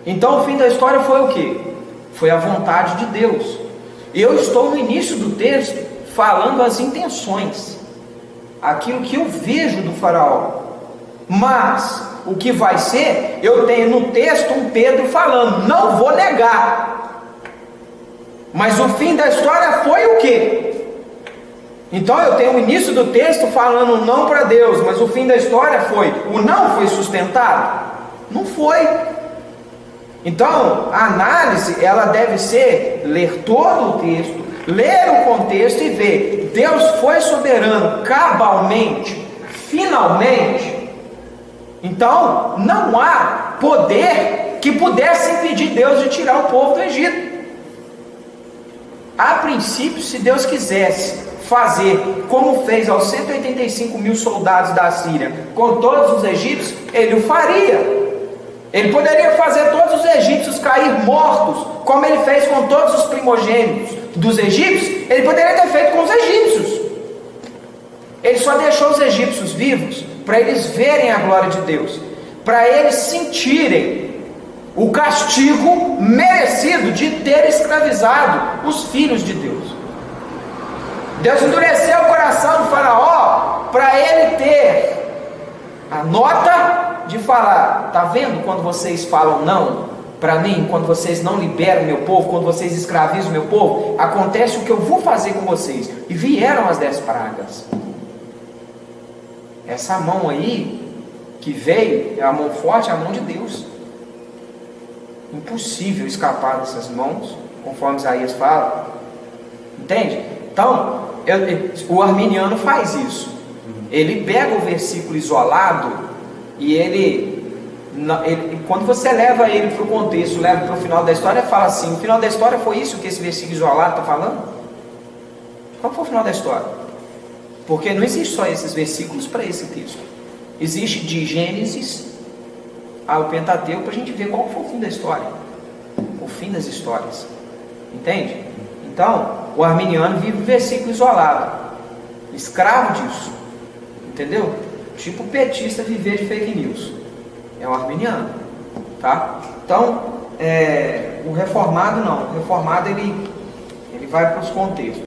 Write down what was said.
Então o fim da história foi o quê? Foi a vontade de Deus. Eu estou no início do texto falando as intenções, aquilo que eu vejo do faraó. Mas o que vai ser, eu tenho no texto um Pedro falando, não vou negar. Mas o fim da história foi o quê? Então eu tenho o início do texto falando não para Deus, mas o fim da história foi, o não foi sustentado? Não foi. Então a análise, ela deve ser ler todo o texto, ler o contexto e ver, Deus foi soberano cabalmente, finalmente. Então não há poder que pudesse impedir Deus de tirar o povo do Egito. A princípio, se Deus quisesse fazer como fez aos 185 mil soldados da Síria com todos os egípcios, ele o faria. Ele poderia fazer todos os egípcios cair mortos, como ele fez com todos os primogênitos dos egípcios. Ele poderia ter feito com os egípcios. Ele só deixou os egípcios vivos para eles verem a glória de Deus, para eles sentirem o castigo merecido de ter escravizado os filhos de Deus. Deus endureceu o coração do faraó para ele ter a nota de falar, tá vendo quando vocês falam não para mim, quando vocês não liberam o meu povo, quando vocês escravizam o meu povo, acontece o que eu vou fazer com vocês. E vieram as 10 pragas. Essa mão aí que veio é a mão forte, é a mão de Deus. Impossível escapar dessas mãos, conforme Isaías fala. Entende? Então o arminiano faz isso. Ele pega o versículo isolado e ele, quando você leva ele para o contexto, leva para o final da história, fala assim: o final da história foi isso que esse versículo isolado está falando? Qual foi o final da história? Porque não existe só esses versículos para esse texto. Existe de Gênesis ao Pentateuco para a gente ver qual foi o fim da história, o fim das histórias. Entende? Então o arminiano vive um versículo isolado, escravo disso. Entendeu? Tipo o petista viver de fake news. É o arminiano, tá? Então o reformado não. O reformado ele vai para os contextos.